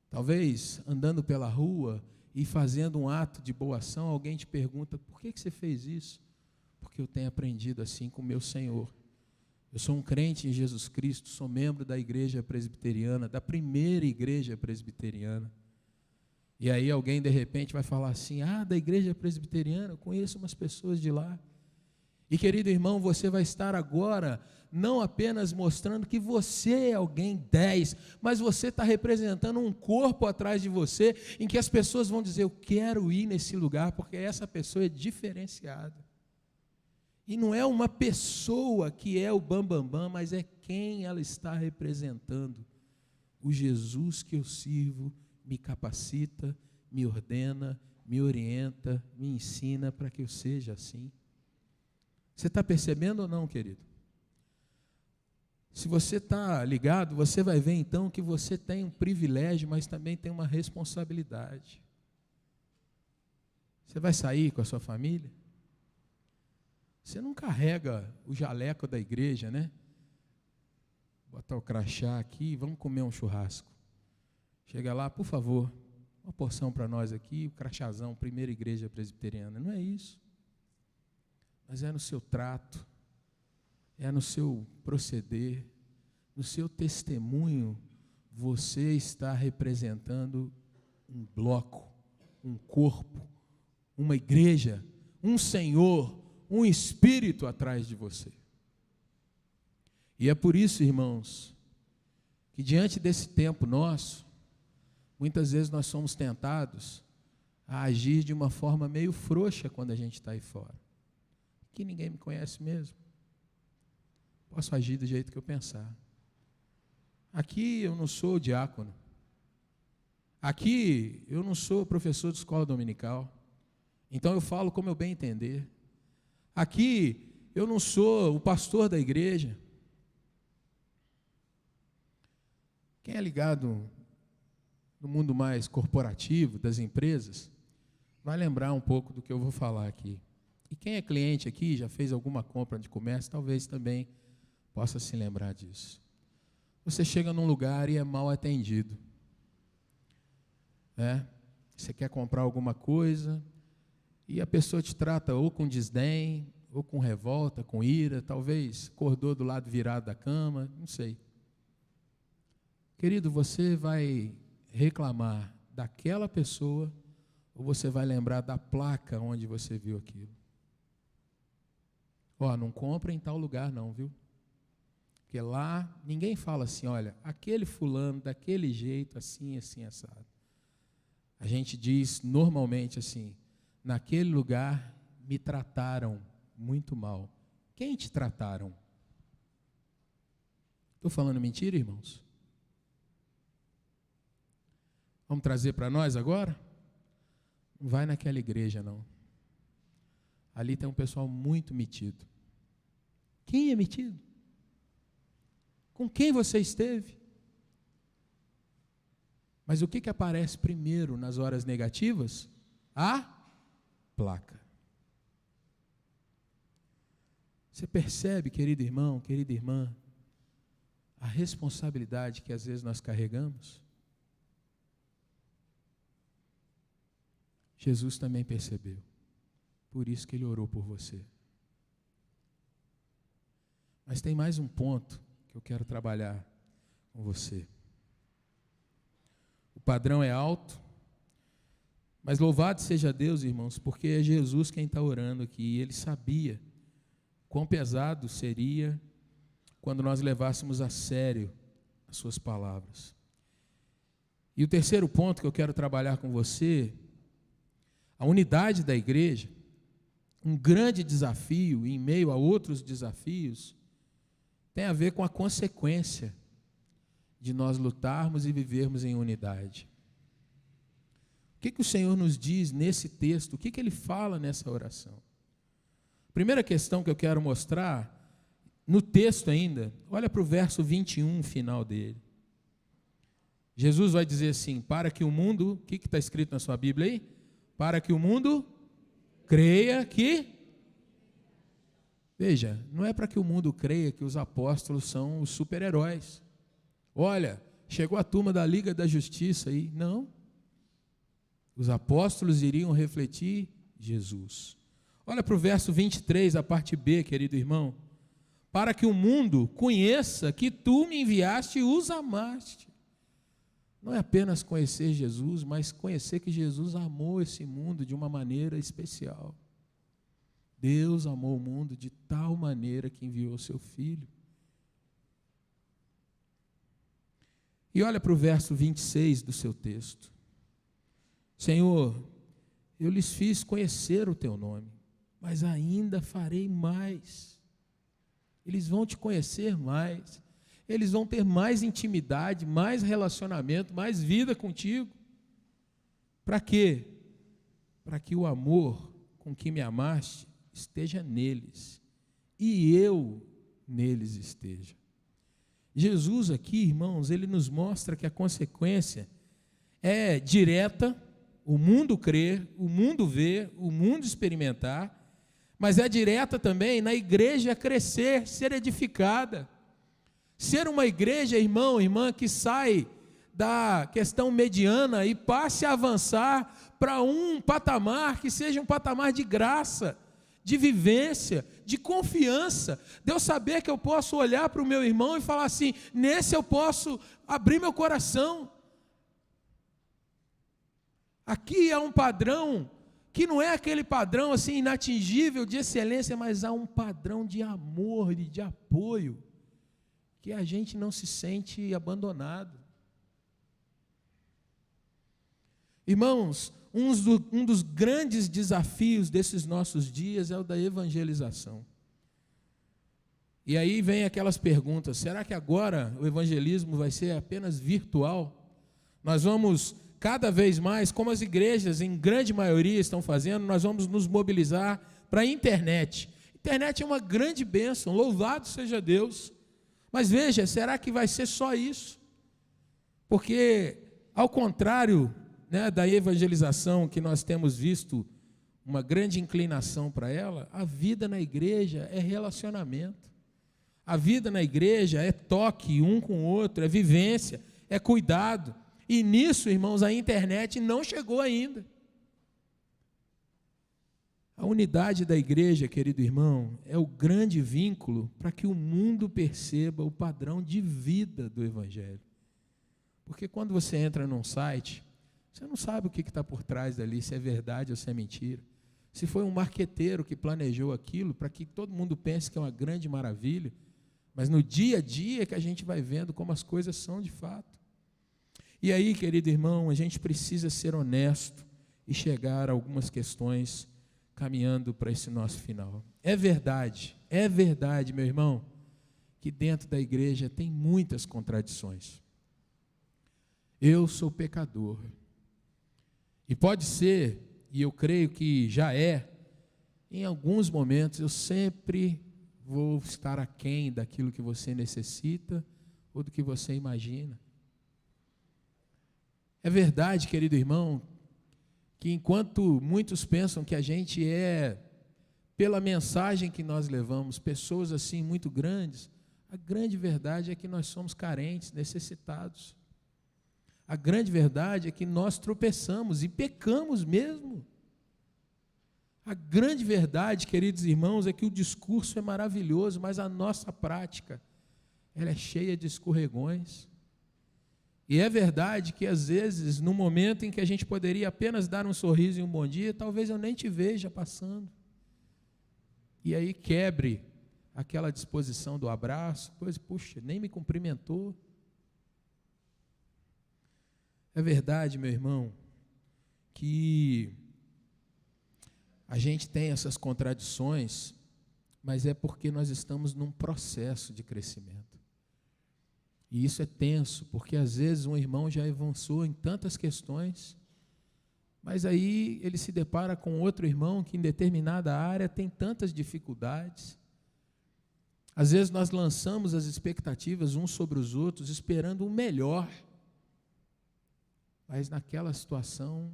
Talvez, andando pela rua e fazendo um ato de boa ação, alguém te pergunta, por que você fez isso? Porque eu tenho aprendido assim com o meu Senhor. Eu sou um crente em Jesus Cristo, sou membro da igreja presbiteriana, da primeira igreja presbiteriana. E aí alguém de repente vai falar assim, da igreja presbiteriana, eu conheço umas pessoas de lá. E querido irmão, você vai estar agora não apenas mostrando que você é alguém 10, mas você está representando um corpo atrás de você, em que as pessoas vão dizer, eu quero ir nesse lugar, porque essa pessoa é diferenciada. E não é uma pessoa que é o bambambam, mas é quem ela está representando. O Jesus que eu sirvo me capacita, me ordena, me orienta, me ensina para que eu seja assim. Você está percebendo ou não, querido? Se você está ligado, você vai ver então que você tem um privilégio, mas também tem uma responsabilidade. Você vai sair com a sua família? Você não carrega o jaleco da igreja, né? Botar o crachá aqui, vamos comer um churrasco. Chega lá, por favor, uma porção para nós aqui, o crachazão, primeira igreja presbiteriana. Não é isso. Mas é no seu trato, é no seu proceder, no seu testemunho, você está representando um bloco, um corpo, uma igreja, um Senhor, um Espírito atrás de você. E é por isso, irmãos, que diante desse tempo nosso, muitas vezes nós somos tentados a agir de uma forma meio frouxa quando a gente está aí fora. Que ninguém me conhece mesmo. Posso agir do jeito que eu pensar. Aqui eu não sou diácono. Aqui eu não sou professor de escola dominical. Então eu falo como eu bem entender. Aqui eu não sou o pastor da igreja. Quem é ligado no mundo mais corporativo, das empresas, vai lembrar um pouco do que eu vou falar aqui. E quem é cliente aqui, já fez alguma compra de comércio, talvez também possa se lembrar disso. Você chega num lugar e é mal atendido. Você quer comprar alguma coisa e a pessoa te trata ou com desdém, ou com revolta, com ira, talvez acordou do lado virado da cama, não sei. Querido, você vai reclamar daquela pessoa ou você vai lembrar da placa onde você viu aquilo? Não compra em tal lugar não, viu? Porque lá ninguém fala assim, olha, aquele fulano, daquele jeito, assim, assim, assado. A gente diz normalmente assim, naquele lugar me trataram muito mal. Quem te trataram? Estou falando mentira, irmãos? Vamos trazer para nós agora? Não vai naquela igreja, não. Ali tem um pessoal muito metido. Quem é metido? Com quem você esteve? Mas o que aparece primeiro nas horas negativas? A placa. Você percebe, querido irmão, querida irmã, a responsabilidade que às vezes nós carregamos? Jesus também percebeu. Por isso que ele orou por você. Mas tem mais um ponto que eu quero trabalhar com você. O padrão é alto, mas louvado seja Deus, irmãos, porque é Jesus quem está orando aqui. E ele sabia quão pesado seria quando nós levássemos a sério as suas palavras. E o terceiro ponto que eu quero trabalhar com você, a unidade da igreja, um grande desafio em meio a outros desafios, tem a ver com a consequência de nós lutarmos e vivermos em unidade. O que o Senhor nos diz nesse texto? O que ele fala nessa oração? Primeira questão que eu quero mostrar, no texto ainda, olha para o verso 21, final dele. Jesus vai dizer assim, para que o mundo, o que está escrito na sua Bíblia aí? Para que o mundo creia que... Veja, não é para que o mundo creia que os apóstolos são os super-heróis. Olha, chegou a turma da Liga da Justiça aí. Não. Os apóstolos iriam refletir Jesus. Olha para o verso 23, a parte B, querido irmão. Para que o mundo conheça que tu me enviaste e os amaste. Não é apenas conhecer Jesus, mas conhecer que Jesus amou esse mundo de uma maneira especial. Deus amou o mundo de tal maneira que enviou o seu Filho. E olha para o verso 26 do seu texto. Senhor, eu lhes fiz conhecer o teu nome, mas ainda farei mais. Eles vão te conhecer mais. Eles vão ter mais intimidade, mais relacionamento, mais vida contigo. Para quê? Para que o amor com que me amaste esteja neles e eu neles esteja. Jesus aqui, irmãos, ele nos mostra que a consequência é direta, o mundo crer, o mundo ver, o mundo experimentar, mas é direta também na igreja crescer, ser edificada. Ser uma igreja, irmão, irmã, que sai da questão mediana e passe a avançar para um patamar que seja um patamar de graça, de vivência, de confiança, de eu saber que eu posso olhar para o meu irmão e falar assim, nesse eu posso abrir meu coração. Aqui há um padrão que não é aquele padrão assim inatingível de excelência, mas há um padrão de amor e de apoio, que a gente não se sente abandonado. Irmãos, um dos grandes desafios desses nossos dias é o da evangelização. E aí vem aquelas perguntas, será que agora o evangelismo vai ser apenas virtual? Nós vamos, cada vez mais, como as igrejas em grande maioria estão fazendo, nós vamos nos mobilizar para a internet. A internet é uma grande bênção, louvado seja Deus. Mas veja, será que vai ser só isso? Porque, ao contrário, né, da evangelização que nós temos visto uma grande inclinação para ela, a vida na igreja é relacionamento. A vida na igreja é toque um com o outro, é vivência, é cuidado. E nisso, irmãos, a internet não chegou ainda. A unidade da igreja, querido irmão, é o grande vínculo para que o mundo perceba o padrão de vida do Evangelho. Porque quando você entra num site, você não sabe o que está por trás dali, se é verdade ou se é mentira. Se foi um marqueteiro que planejou aquilo para que todo mundo pense que é uma grande maravilha, mas no dia a dia é que a gente vai vendo como as coisas são de fato. E aí, querido irmão, a gente precisa ser honesto e chegar a algumas questões caminhando para esse nosso final. É verdade, meu irmão, que dentro da igreja tem muitas contradições. Eu sou pecador. E pode ser, e eu creio que já é, em alguns momentos eu sempre vou estar aquém daquilo que você necessita ou do que você imagina. É verdade, querido irmão, que enquanto muitos pensam que a gente é, pela mensagem que nós levamos, pessoas assim muito grandes, a grande verdade é que nós somos carentes, necessitados. A grande verdade é que nós tropeçamos e pecamos mesmo. A grande verdade, queridos irmãos, é que o discurso é maravilhoso, mas a nossa prática, ela é cheia de escorregões. E é verdade que às vezes, no momento em que a gente poderia apenas dar um sorriso e um bom dia, talvez eu nem te veja passando. E aí quebre aquela disposição do abraço, pois, puxa, nem me cumprimentou. É verdade, meu irmão, que a gente tem essas contradições, mas é porque nós estamos num processo de crescimento. E isso é tenso, porque às vezes um irmão já avançou em tantas questões, Mas aí ele se depara com outro irmão que em determinada área tem tantas dificuldades. Às vezes nós lançamos as expectativas uns sobre os outros, esperando o melhor. Mas naquela situação,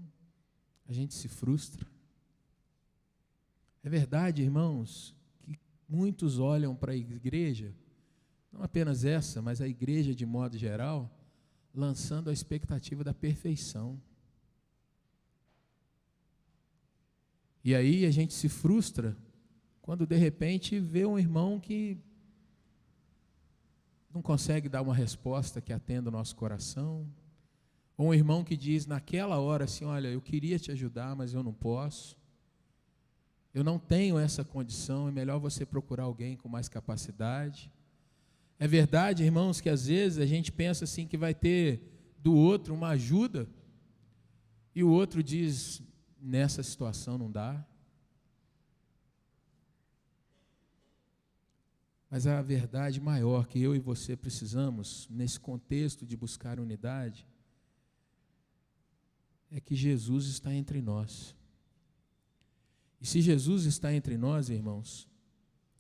a gente se frustra. É verdade, irmãos, que muitos olham para a igreja, não apenas essa, mas a igreja de modo geral, lançando a expectativa da perfeição. E aí a gente se frustra quando de repente vê um irmão que não consegue dar uma resposta que atenda o nosso coração, ou um irmão que diz naquela hora assim, olha, eu queria te ajudar, mas eu não posso, eu não tenho essa condição, é melhor você procurar alguém com mais capacidade. É verdade, irmãos, que às vezes a gente pensa assim que vai ter do outro uma ajuda, e o outro diz, nessa situação não dá. Mas a verdade maior que eu e você precisamos, nesse contexto de buscar unidade, é que Jesus está entre nós. E se Jesus está entre nós, irmãos,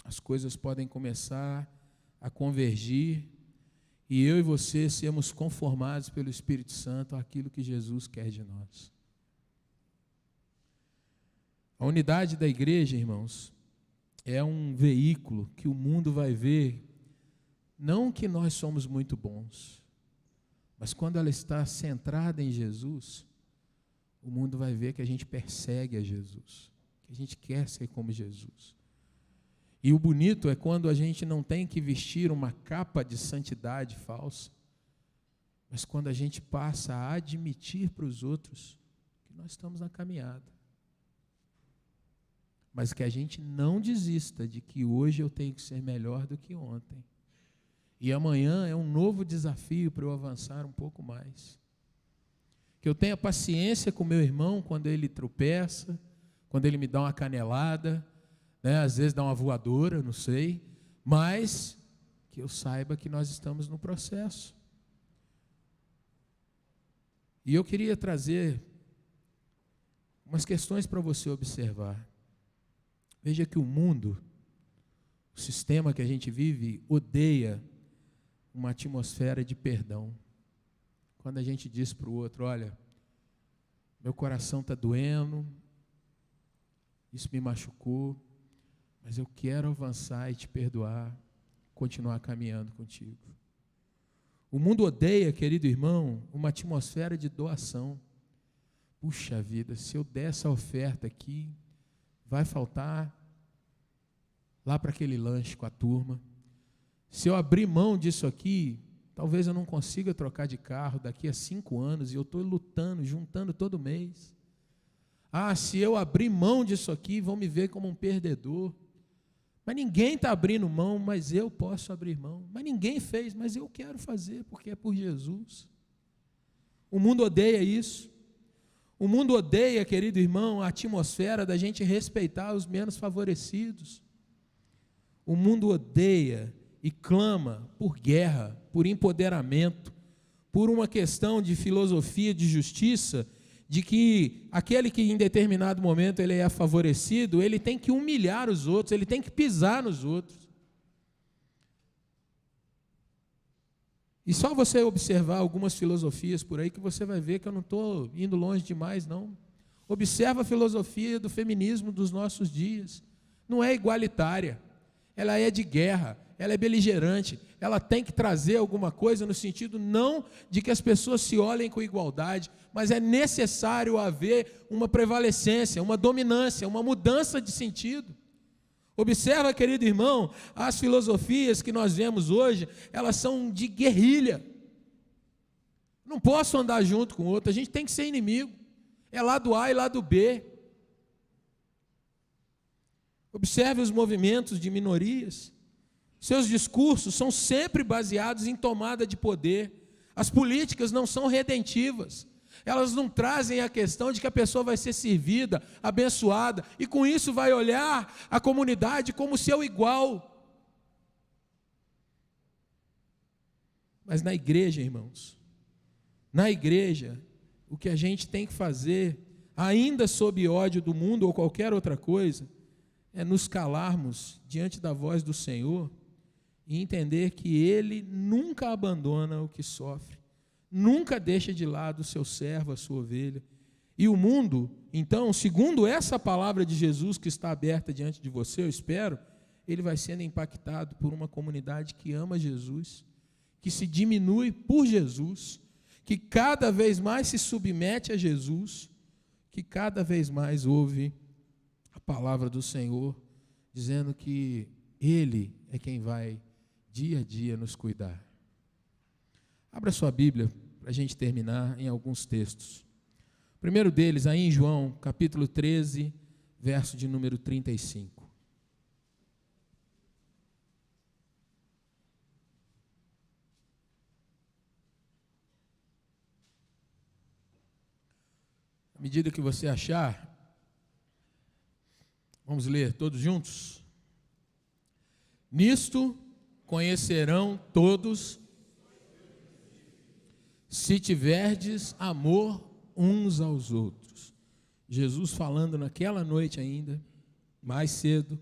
as coisas podem começar a convergir e eu e você sermos conformados pelo Espírito Santo àquilo que Jesus quer de nós. A unidade da igreja, irmãos, é um veículo que o mundo vai ver, não que nós somos muito bons, mas quando ela está centrada em Jesus, o mundo vai ver que a gente persegue a Jesus, que a gente quer ser como Jesus. E o bonito é quando a gente não tem que vestir uma capa de santidade falsa, mas quando a gente passa a admitir para os outros que nós estamos na caminhada. Mas que a gente não desista de que hoje eu tenho que ser melhor do que ontem. E amanhã é um novo desafio para eu avançar um pouco mais. Que eu tenha paciência com meu irmão quando ele tropeça, quando ele me dá uma canelada, né? Às vezes dá uma voadora, não sei, mas que eu saiba que nós estamos no processo. E eu queria trazer umas questões para você observar. Veja que o mundo, o sistema que a gente vive, odeia uma atmosfera de perdão. Quando a gente diz para o outro, olha, meu coração está doendo, isso me machucou, mas eu quero avançar e te perdoar, continuar caminhando contigo. O mundo odeia, querido irmão, uma atmosfera de doação. Puxa vida, se eu der essa oferta aqui, vai faltar lá para aquele lanche com a turma. Se eu abrir mão disso aqui, talvez eu não consiga trocar de carro daqui a 5 anos, e eu estou lutando, juntando todo mês. Ah, se eu abrir mão disso aqui, vão me ver como um perdedor. Mas ninguém está abrindo mão, mas eu posso abrir mão. Mas ninguém fez, mas eu quero fazer, porque é por Jesus. O mundo odeia isso. O mundo odeia, querido irmão, a atmosfera da gente respeitar os menos favorecidos. O mundo odeia e clama por guerra, por empoderamento, por uma questão de filosofia de justiça, de que aquele que em determinado momento ele é favorecido, ele tem que humilhar os outros, ele tem que pisar nos outros. E só você observar algumas filosofias por aí que você vai ver que eu não estou indo longe demais, não. Observa a filosofia do feminismo dos nossos dias. Não é igualitária, ela é de guerra, ela é beligerante, ela tem que trazer alguma coisa no sentido não de que as pessoas se olhem com igualdade, mas é necessário haver uma prevalecência, uma dominância, uma mudança de sentido. Observa, querido irmão, as filosofias que nós vemos hoje, elas são de guerrilha. Não posso andar junto com o outro, a gente tem que ser inimigo. É lado A e lado B. Observe os movimentos de minorias. Seus discursos são sempre baseados em tomada de poder. As políticas não são redentivas. Elas não trazem a questão de que a pessoa vai ser servida, abençoada, e com isso vai olhar a comunidade como seu igual. Mas na igreja, irmãos, na igreja, o que a gente tem que fazer ainda sob ódio do mundo ou qualquer outra coisa, é nos calarmos diante da voz do Senhor e entender que Ele nunca abandona o que sofre, nunca deixa de lado o seu servo, a sua ovelha. E o mundo, então, segundo essa palavra de Jesus que está aberta diante de você, eu espero, ele vai sendo impactado por uma comunidade que ama Jesus, que se diminui por Jesus, que cada vez mais se submete a Jesus, que cada vez mais ouve a palavra do Senhor, dizendo que Ele é quem vai dia a dia nos cuidar. Abra sua Bíblia para a gente terminar em alguns textos. O primeiro deles, aí em João, capítulo 13, verso de número 35. À medida que você achar, vamos ler todos juntos? Nisto conhecerão todos, se tiverdes amor uns aos outros. Jesus falando naquela noite ainda, mais cedo,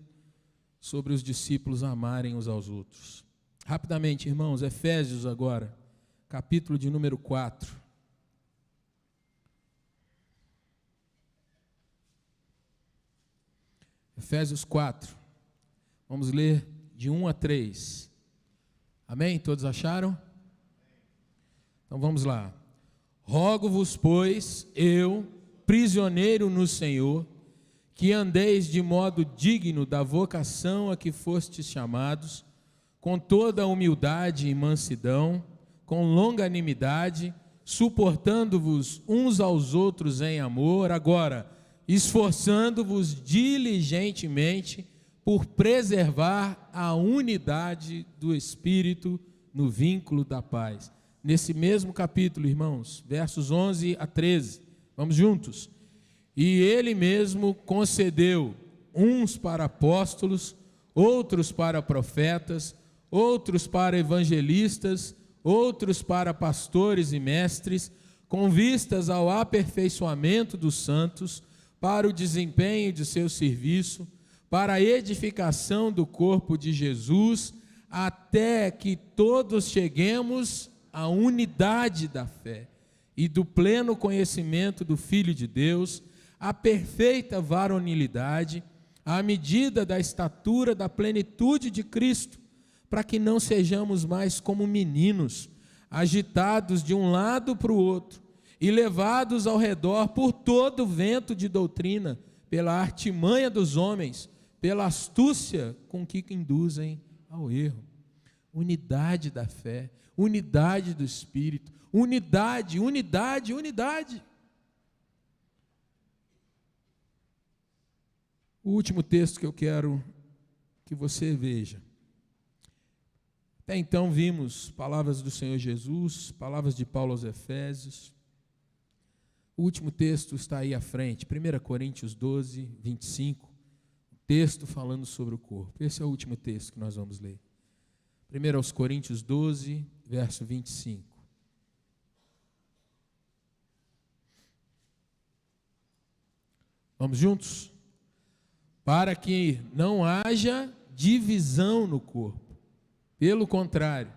sobre os discípulos amarem uns aos outros. Rapidamente, irmãos, Efésios agora, capítulo de número 4. Efésios 4, vamos ler de 1 a 3. Amém? Todos acharam? Então vamos lá. Rogo-vos, pois, eu, prisioneiro no Senhor, que andeis de modo digno da vocação a que fostes chamados, com toda a humildade e mansidão, com longanimidade, suportando-vos uns aos outros em amor, agora, esforçando-vos diligentemente por preservar a unidade do Espírito no vínculo da paz. Nesse mesmo capítulo, irmãos, versos 11 a 13, vamos juntos. E Ele mesmo concedeu uns para apóstolos, outros para profetas, outros para evangelistas, outros para pastores e mestres, com vistas ao aperfeiçoamento dos santos, para o desempenho de seu serviço, para a edificação do corpo de Jesus, até que todos cheguemos à unidade da fé e do pleno conhecimento do Filho de Deus, à perfeita varonilidade, à medida da estatura da plenitude de Cristo, para que não sejamos mais como meninos, agitados de um lado para o outro, e levados ao redor por todo o vento de doutrina, pela artimanha dos homens, pela astúcia com que induzem ao erro. Unidade da fé, unidade do Espírito, unidade. O último texto que eu quero que você veja. Até então vimos palavras do Senhor Jesus, palavras de Paulo aos Efésios. O último texto está aí à frente, 1 Coríntios 12, 25, texto falando sobre o corpo. Esse é o último texto que nós vamos ler. 1 Coríntios 12, verso 25. Vamos juntos? Para que não haja divisão no corpo. Pelo contrário,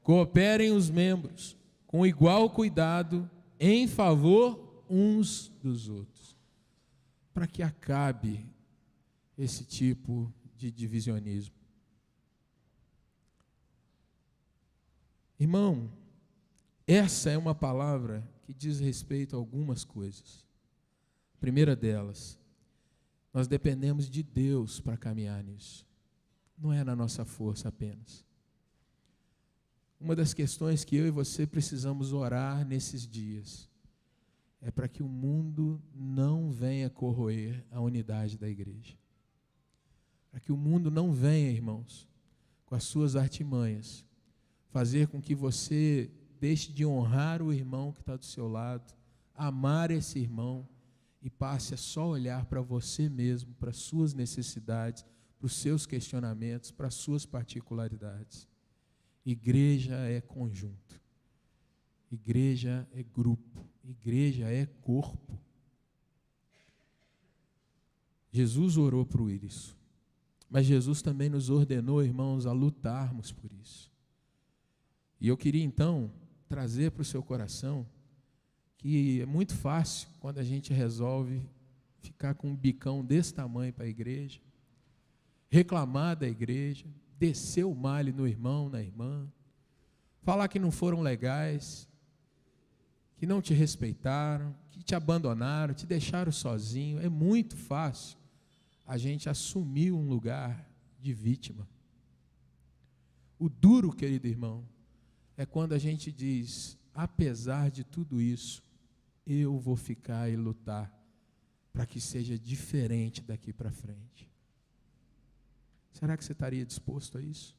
cooperem os membros com igual cuidado em favor uns dos outros, para que acabe esse tipo de divisionismo. Irmão, essa é uma palavra que diz respeito a algumas coisas. A primeira delas, nós dependemos de Deus para caminhar nisso, não é na nossa força apenas. Uma das questões que eu e você precisamos orar nesses dias é para que o mundo não venha corroer a unidade da igreja. Para que o mundo não venha, irmãos, com as suas artimanhas, fazer com que você deixe de honrar o irmão que está do seu lado, amar esse irmão e passe a só olhar para você mesmo, para as suas necessidades, para os seus questionamentos, para as suas particularidades. Igreja é conjunto. Igreja é grupo, igreja é corpo. Jesus orou por isso. Mas Jesus também nos ordenou, irmãos, a lutarmos por isso. E eu queria então trazer para o seu coração que é muito fácil quando a gente resolve ficar com um bicão desse tamanho para a igreja, reclamar da igreja, descer o malho no irmão, na irmã, falar que não foram legais, que não te respeitaram, que te abandonaram, te deixaram sozinho. É muito fácil a gente assumir um lugar de vítima. O duro, querido irmão, é quando a gente diz, apesar de tudo isso, eu vou ficar e lutar para que seja diferente daqui para frente. Será que você estaria disposto a isso?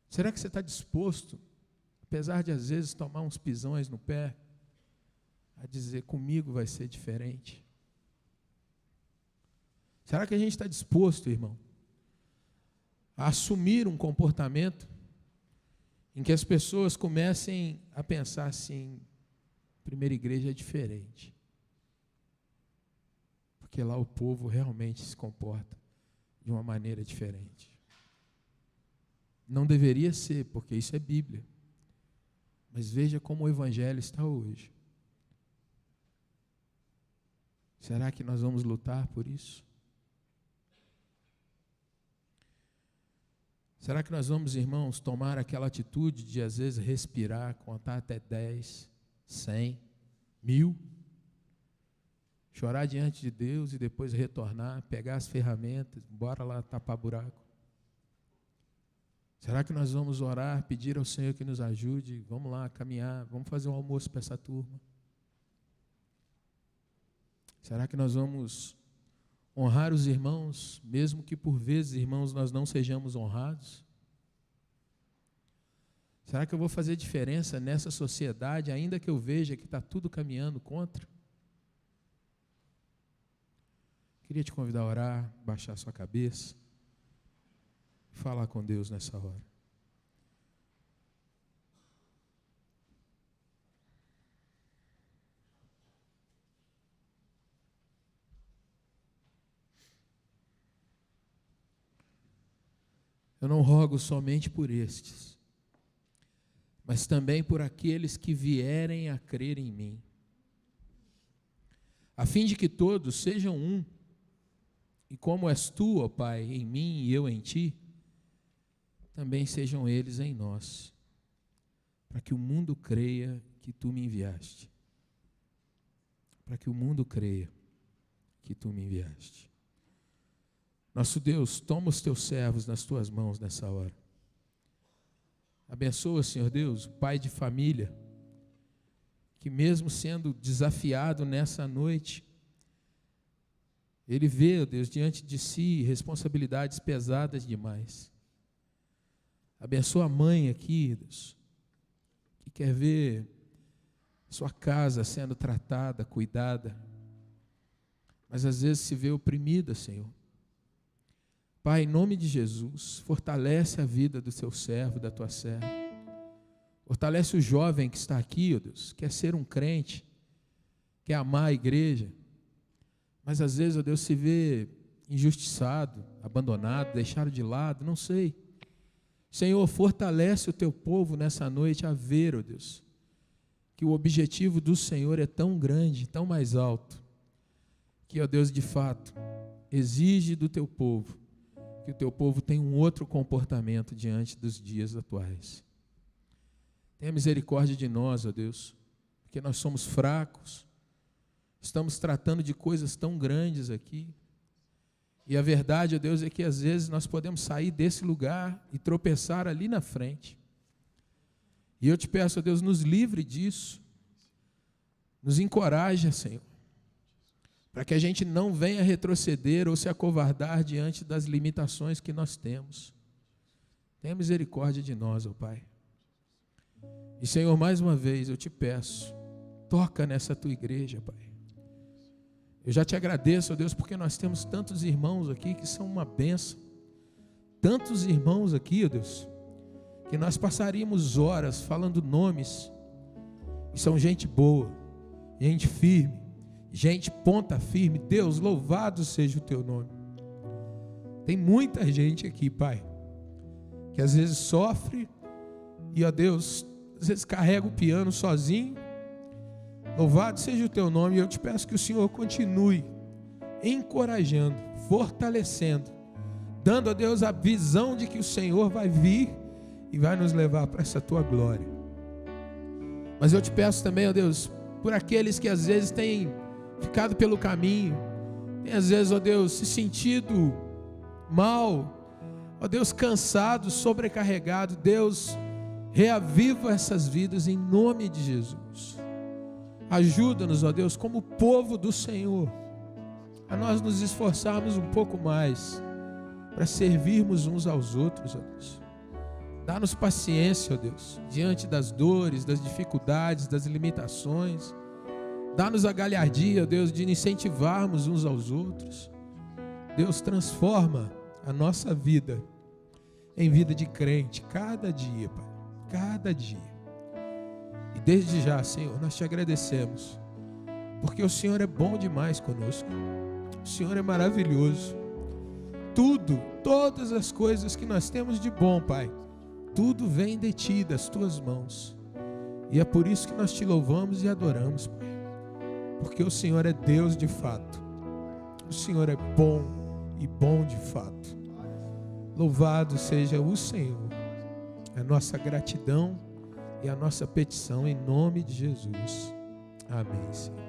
Será que você está disposto, apesar de às vezes tomar uns pisões no pé, a dizer, comigo vai ser diferente? Será que a gente está disposto, irmão, a assumir um comportamento em que as pessoas comecem a pensar assim, primeira igreja é diferente, porque lá o povo realmente se comporta de uma maneira diferente. Não deveria ser, porque isso é Bíblia, mas veja como o Evangelho está hoje. Será que nós vamos lutar por isso? Será que nós vamos, irmãos, tomar aquela atitude de, às vezes, respirar, contar até 10, 100, 1000, chorar diante de Deus e depois retornar, pegar as ferramentas, bora lá tapar buraco? Será que nós vamos orar, pedir ao Senhor que nos ajude? Vamos lá caminhar, vamos fazer um almoço para essa turma? Será que nós vamos honrar os irmãos, mesmo que por vezes, irmãos, nós não sejamos honrados? Será que eu vou fazer diferença nessa sociedade, ainda que eu veja que está tudo caminhando contra? Queria te convidar a orar, baixar sua cabeça e falar com Deus nessa hora. Eu não rogo somente por estes, mas também por aqueles que vierem a crer em mim, a fim de que todos sejam um, e como és tu, ó Pai, em mim e eu em ti, também sejam eles em nós, para que o mundo creia que tu me enviaste. Para que o mundo creia que tu me enviaste. Nosso Deus, toma os teus servos nas tuas mãos nessa hora. Abençoa, Senhor Deus, o pai de família, que mesmo sendo desafiado nessa noite, ele vê, ó Deus, diante de si responsabilidades pesadas demais. Abençoa a mãe aqui, Deus, que quer ver sua casa sendo tratada, cuidada, mas às vezes se vê oprimida, Senhor. Pai, em nome de Jesus, fortalece a vida do teu servo, da tua serva. Fortalece o jovem que está aqui, ó Deus, quer ser um crente, quer amar a igreja, mas às vezes, ó Deus, se vê injustiçado, abandonado, deixado de lado, não sei. Senhor, fortalece o teu povo nessa noite a ver, ó Deus, que o objetivo do Senhor é tão grande, tão mais alto, que, ó Deus, de fato, exige do teu povo que o teu povo tenha um outro comportamento diante dos dias atuais. Tenha misericórdia de nós, ó Deus, porque nós somos fracos, estamos tratando de coisas tão grandes aqui, e a verdade, ó Deus, é que às vezes nós podemos sair desse lugar e tropeçar ali na frente. E eu te peço, ó Deus, nos livre disso, nos encoraja, Senhor, para que a gente não venha retroceder ou se acovardar diante das limitações que nós temos. Tenha misericórdia de nós, ó Pai. E, Senhor, mais uma vez eu te peço, toca nessa tua igreja, Pai. Eu já te agradeço, ó Deus, porque nós temos tantos irmãos aqui que são uma bênção. Tantos irmãos aqui, ó Deus, que nós passaríamos horas falando nomes, e são gente boa, gente firme, gente ponta firme. Deus, louvado seja o teu nome. Tem muita gente aqui, Pai, que às vezes sofre e, ó Deus, às vezes carrega o piano sozinho. Louvado seja o teu nome, e eu te peço que o Senhor continue encorajando, fortalecendo, dando a Deus a visão de que o Senhor vai vir e vai nos levar para essa tua glória. Mas eu te peço também, ó Deus, por aqueles que às vezes têm ficado pelo caminho, têm às vezes, ó Deus, se sentido mal, ó Deus, cansado, sobrecarregado. Deus, reaviva essas vidas em nome de Jesus. Ajuda-nos, ó Deus, como povo do Senhor, a nós nos esforçarmos um pouco mais para servirmos uns aos outros, ó Deus. Dá-nos paciência, ó Deus, diante das dores, das dificuldades, das limitações. Dá-nos a galhardia, ó Deus, de incentivarmos uns aos outros. Deus, transforma a nossa vida em vida de crente, cada dia, Pai, cada dia. E desde já, Senhor, nós te agradecemos, porque o Senhor é bom demais conosco. O Senhor é maravilhoso. Tudo, todas as coisas que nós temos de bom, Pai, tudo vem de Ti, das Tuas mãos. E é por isso que nós te louvamos e adoramos, Pai, porque o Senhor é Deus de fato. O Senhor é bom e bom de fato. Louvado seja o Senhor. A nossa gratidão e a nossa petição em nome de Jesus. Amém, Senhor.